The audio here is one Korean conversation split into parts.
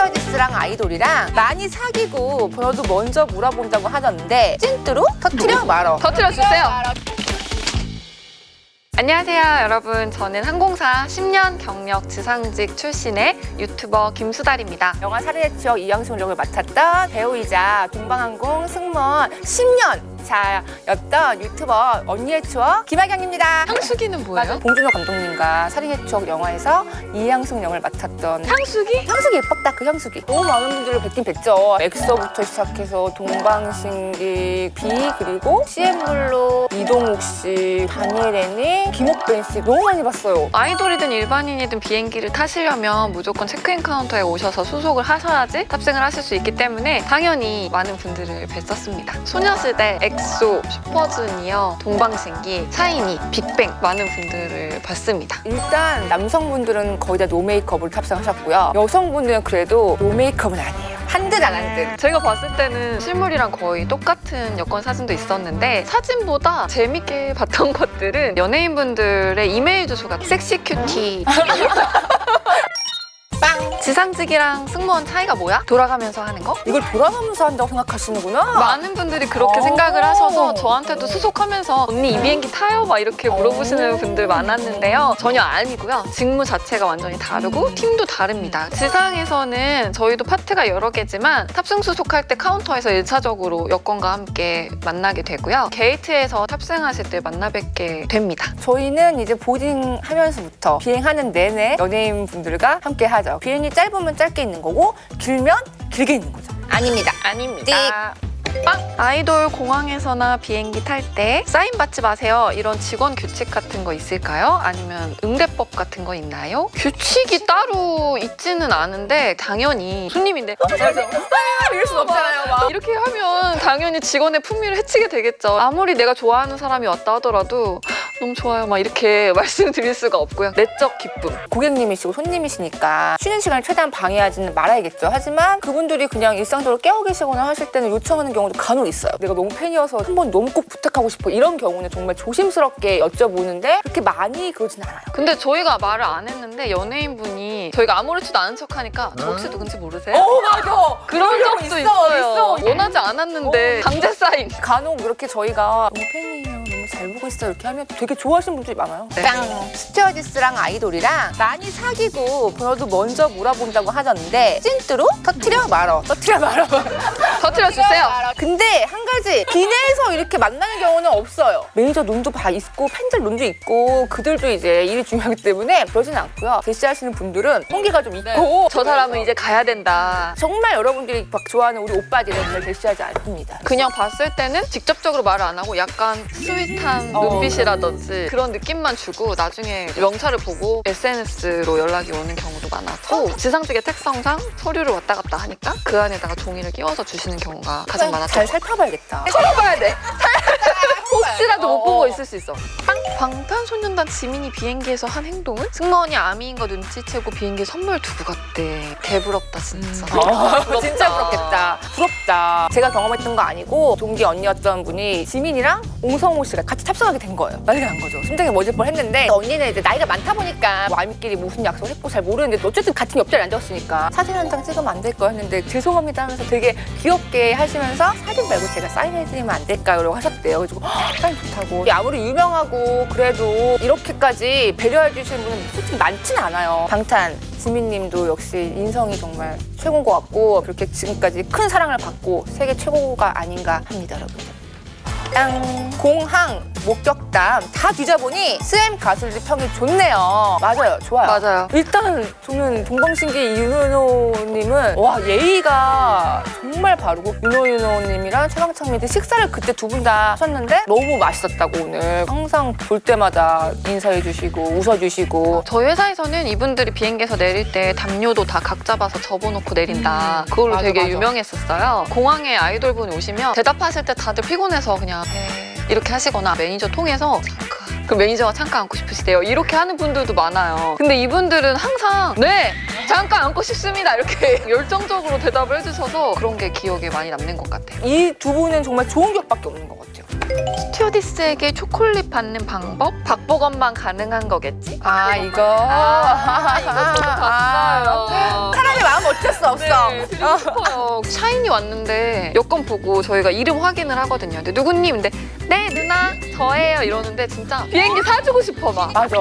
스튜어디스랑 아이돌이랑 많이 사귀고 번호도 먼저 물어본다고 하던데 찐뚜루 터트려 말어. 터트려주세요. 안녕하세요 여러분, 저는 항공사 10년 경력 지상직 출신의 유튜버 김수달입니다. 영화 살인의 추억 이영승 역을 맡았던 배우이자 동방항공 승무원 10년 차였던 유튜버 언니의 추억 김하경입니다. 향수기는 뭐예요? 봉준호 감독님과 살인의 추억 영화에서 이영승 역을 맡았던 향수기? 향수기 예뻤다. 그 향수기 너무 많은 분들을 뵙긴 뵀죠. 엑소부터 시작해서 동방신기, 비, 그리고 CM블루, 이동욱 씨, 다니엘 애니, 김옥벤 씨 너무 많이 봤어요. 아이돌이든 일반인이든 비행기를 타시려면 무조건 체크인 카운터에 오셔서 수속을 하셔야지 탑승을 하실 수 있기 때문에 당연히 많은 분들을 뵀었습니다. 소녀시대, 엑소, 슈퍼주니어, 동방신기, 샤이니, 빅뱅 많은 분들을 봤습니다. 일단 남성분들은 거의 다 노메이크업으로 탑승하셨고요. 여성분들은 그래도 노메이크업은 아니에요. 한 듯 안 한 듯. 제가 봤을 때는 실물이랑 거의 똑같은 여권 사진도 있었는데 사진보다 재밌게 봤던 것들은 연예인분들의 이메일 주소가 섹시큐티 빵! 지상직이랑 승무원 차이가 뭐야? 돌아가면서 하는 거? 이걸 돌아가면서 한다고 생각하시는구나. 많은 분들이 그렇게 생각을 하셔서 저한테도 수속하면서 언니 이 비행기 타요? 막 이렇게 물어보시는 분들 많았는데요. 전혀 아니고요. 직무 자체가 완전히 다르고 팀도 다릅니다. 지상에서는 저희도 파트가 여러 개지만 탑승 수속할 때 카운터에서 1차적으로 여권과 함께 만나게 되고요. 게이트에서 탑승하실 때 만나 뵙게 됩니다. 저희는 이제 보딩 하면서부터 비행하는 내내 연예인 분들과 함께 하죠. 비행이 짧으면 짧게 있는 거고 길면 길게 있는 거죠. 아닙니다. 아닙니다. 빵! 아이돌 공항에서나 비행기 탈 때 사인 받지 마세요. 이런 직원 규칙 같은 거 있을까요? 아니면 응대법 같은 거 있나요? 규칙이 따로 있지는 않은데 당연히 손님인데 이럴 순 없잖아요. 막. 이렇게 하면 당연히 직원의 품위를 해치게 되겠죠. 아무리 내가 좋아하는 사람이 왔다 하더라도 너무 좋아요 막 이렇게 말씀드릴 수가 없고요. 내적 기쁨. 고객님이시고 손님이시니까 쉬는 시간을 최대한 방해하지는 말아야겠죠. 하지만 그분들이 그냥 일상적으로 깨어 계시거나 하실 때는 요청하는 경우도 간혹 있어요. 내가 너무 팬이어서 한번 너무 꼭 부탁하고 싶어. 이런 경우는 정말 조심스럽게 여쭤보는데 그렇게 많이 그러진 않아요. 근데 저희가 말을 안 했는데 연예인분이 저희가 아무렇지도 않은 척하니까 저 혹시 누군지 모르세요? 맞아. 그런 적도 있어요. 원하지 않았는데 강제 사인. 간혹 이렇게 저희가 너무 팬이에요. 너무 잘 보고 있어요. 이렇게 하면 되게 좋아하시는 분들이 많아요. 네. 스튜어디스랑 아이돌이랑 많이 사귀고 번호도 먼저 물어본다고 하던데 찐뚜루 터트려 말어. 터트려 말어. 터트려주세요. 근데 한 가지 기내에서 이렇게 만나는 경우는 없어요. 매니저 눈도 다 있고 팬들 눈도 있고 그들도 이제 일이 중요하기 때문에 그러진 않고요. 대시하시는 분들은 홍기가 좀 있고 저 사람은 이제 가야 된다. 정말 여러분들이 막 좋아하는 우리 오빠들은 정말 대시하지 않습니다. 그냥 봤을 때는 직접적으로 말을 안 하고 약간 스윗한 눈빛이라든지 그런 느낌만 주고 나중에 명찰을 보고 SNS로 연락이 오는 경우도 많았고 지상직의 특성상 서류를 왔다 갔다 하니까 그 안에다가 종이를 끼워서 주시는 경우가 가장 많았죠. 잘 살펴봐야겠다. 살펴봐야 돼. 혹시라도 못 본 거 있을 수 있어. 방탄소년단 지민이 비행기에서 한 행동은? 승무원이 아미인 거 눈치채고 비행기에 선물 두고 갔대. 개부럽다 진짜. 진짜 부럽겠다. 부럽다. 제가 경험했던 거 아니고 동기 언니였던 분이 지민이랑 옹성호 씨가 같이 탑승하게 된 거예요. 난리가 난 거죠. 심장이 멎을 뻔했는데 언니는 이제 나이가 많다 보니까 뭐 아미끼리 무슨 약속을 했고 잘 모르는데 어쨌든 같은 옆자리에 앉았으니까 사진 한 장 찍으면 안 될까 했는데 죄송합니다 하면서 되게 귀엽게 하시면서 사진 말고 제가 사인해드리면 안 될까요? 라고 하셨대요. 그래가지고 사인 좋다고. 아무리 유명하고 그래도 이렇게까지 배려해 주시는 분은 솔직히 많지는 않아요. 방탄 지민님도 역시 인성이 정말 최고인 것 같고 그렇게 지금까지 큰 사랑을 받고 세계 최고가 아닌가 합니다, 여러분. 땅 공항 목격담 다 뒤져보니 스엠 가수들 평이 좋네요. 맞아요, 좋아요. 맞아요. 일단 저는 동방신기 윤호윤호님은 와 예의가 정말 바르고 윤호윤호님이랑 최강창민이 식사를 그때 두 분 다 하셨는데 너무 맛있었다고 오늘 항상 볼 때마다 인사해주시고 웃어주시고 저희 회사에서는 이분들이 비행기에서 내릴 때 담요도 다 각 잡아서 접어놓고 내린다. 그걸로 맞아, 되게 맞아. 유명했었어요. 공항에 아이돌분이 오시면 대답하실 때 다들 피곤해서 그냥 이렇게 하시거나 매니저 통해서 잠깐 그 매니저가 잠깐 앉고 싶으시대요. 이렇게 하는 분들도 많아요. 근데 이분들은 항상 네! 잠깐 앉고 싶습니다. 이렇게 열정적으로 대답을 해주셔서 그런 게 기억에 많이 남는 것 같아요. 이 두 분은 정말 좋은 기억밖에 없는 것 같아요. 스튜어디스에게 초콜릿 받는 방법? 박보검만 가능한 거겠지? 이거. 이거 저도 봤어요. 사람의 마음 어쩔 수 없어. 네, 드리고 싶어요. 샤인이 왔는데 여권 보고 저희가 이름 확인을 하거든요. 근데 누구님? 근데 네 누나 저예요 이러는데 진짜 비행기 사주고 싶어 막. 맞아.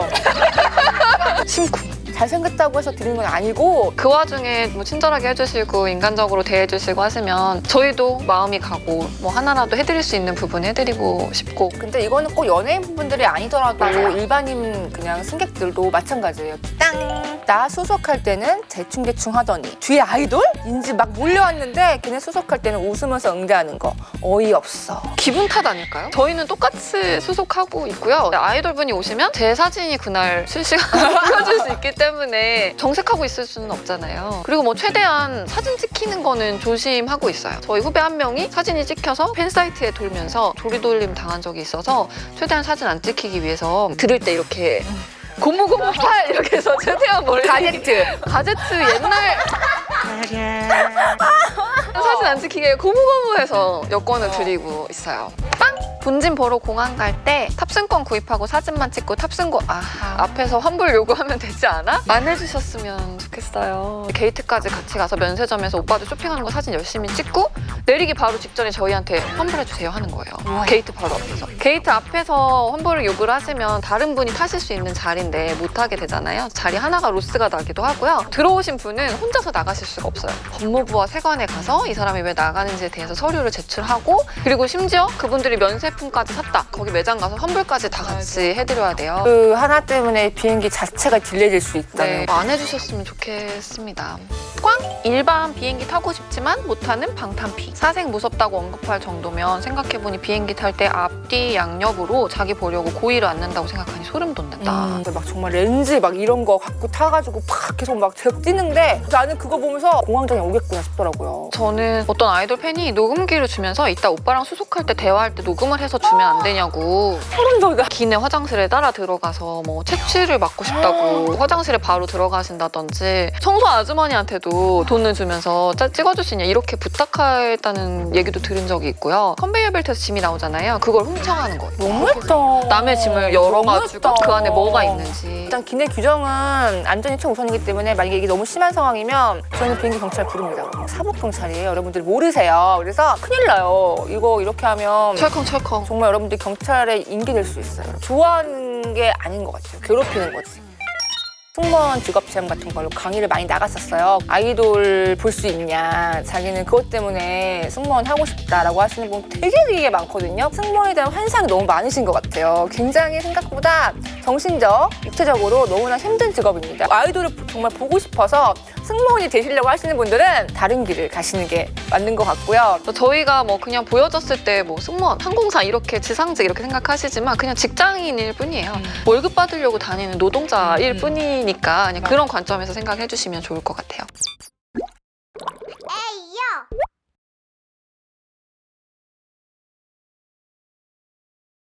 심쿵. 잘생겼다고 해서 드리는 건 아니고 그 와중에 뭐 친절하게 해주시고 인간적으로 대해주시고 하시면 저희도 마음이 가고 뭐 하나라도 해드릴 수 있는 부분 해드리고 싶고. 근데 이거는 꼭 연예인 분들이 아니더라도 맞아요. 일반인 그냥 승객들도 마찬가지예요. 땅! 나 수속할 때는 대충대충 하더니 뒤에 아이돌인지 막 몰려왔는데 걔네 수속할 때는 웃으면서 응대하는 거 어이없어. 기분 탓 아닐까요? 저희는 똑같이 수속하고 있고요. 아이돌 분이 오시면 제 사진이 그날 실시간으로 보여줄 수 있기 때문에 정색하고 있을 수는 없잖아요. 그리고 뭐 최대한 사진 찍히는 거는 조심하고 있어요. 저희 후배 한 명이 사진이 찍혀서 팬사이트에 돌면서 조리돌림 당한 적이 있어서 최대한 사진 안 찍히기 위해서 들을 때 이렇게 고무고무팔 이렇게 해서 최대한 멀리 가제트 옛날 사진 안 찍히게 고무고무해서 여권을 드리고 있어요. 빵! 본진 보러 공항 갈 때 탑승권 구입하고 사진만 찍고 탑승권 앞에서 환불 요구하면 되지 않아? 안 해주셨으면 좋겠어요. 게이트까지 같이 가서 면세점에서 오빠들 쇼핑하는 거 사진 열심히 찍고 내리기 바로 직전에 저희한테 환불해주세요 하는 거예요. 게이트 바로 앞에서. 게이트 앞에서 환불을 요구를 하시면 다른 분이 타실 수 있는 자리인데 못 타게 되잖아요. 자리 하나가 로스가 나기도 하고요. 들어오신 분은 혼자서 나가실 수가 없어요. 법무부와 세관에 가서 이 사람이 왜 나가는지에 대해서 서류를 제출하고 그리고 심지어 그분들이 면세품까지 샀다. 거기 매장 가서 환불까지 다 같이 해드려야 돼요. 그 하나 때문에 비행기 자체가 딜레이될 수 있다는 네, 거. 안 해주셨으면 좋겠습니다. 꽝! 일반 비행기 타고 싶지만 못타는 방탄피. 사생 무섭다고 언급할 정도면 생각해보니 비행기 탈 때 앞뒤 양옆으로 자기 보려고 고의를 않는다고 생각하니 소름 돋는다. 막 정말 렌즈 막 이런 거 갖고 타가지고 팍 계속 막 뛰는데 나는 그거 보면서 공황장애 오겠구나 싶더라고요. 저는 어떤 아이돌 팬이 녹음기를 주면서 이따 오빠랑 수속할 때 대화할 때 녹음을 해서 주면 안 되냐고 소름 돋아. 기내 화장실에 따라 들어가서 뭐 채취를 맡고 싶다고 화장실에 바로 들어가신다든지 청소 아주머니한테도 돈을 주면서 찍어줄 수 있냐 이렇게 부탁했다는 얘기도 들은 적이 있고요. 컨베이어 벨트에서 짐이 나오잖아요. 그걸 훔쳐가는 거예요. 너무했다. 남의 짐을 열어가지고 너무했다. 그 안에 뭐가 있는지. 일단 기내 규정은 안전이 최우선이기 때문에 만약에 이게 너무 심한 상황이면 저는 비행기 경찰 부릅니다. 사복경찰이에요. 여러분들이 모르세요. 그래서 큰일 나요. 이거 이렇게 하면 철컹철컹. 정말 여러분들이 경찰에 인계될 수 있어요. 좋아하는 게 아닌 것 같아요. 괴롭히는 거지. 승무원 직업체험 같은 걸로 강의를 많이 나갔었어요. 아이돌 볼 수 있냐, 자기는 그것 때문에 승무원 하고 싶다라고 하시는 분 되게 많거든요. 승무원에 대한 환상이 너무 많으신 것 같아요. 굉장히 생각보다 정신적, 육체적으로 너무나 힘든 직업입니다. 아이돌을 정말 보고 싶어서 승무원이 되시려고 하시는 분들은 다른 길을 가시는 게 맞는 것 같고요. 저희가 뭐 그냥 보여졌을 때 뭐 승무원, 항공사 이렇게 지상직 이렇게 생각하시지만 그냥 직장인일 뿐이에요. 월급 받으려고 다니는 노동자일 뿐이니까 그냥 그런 관점에서 생각해 주시면 좋을 것 같아요. 에이요!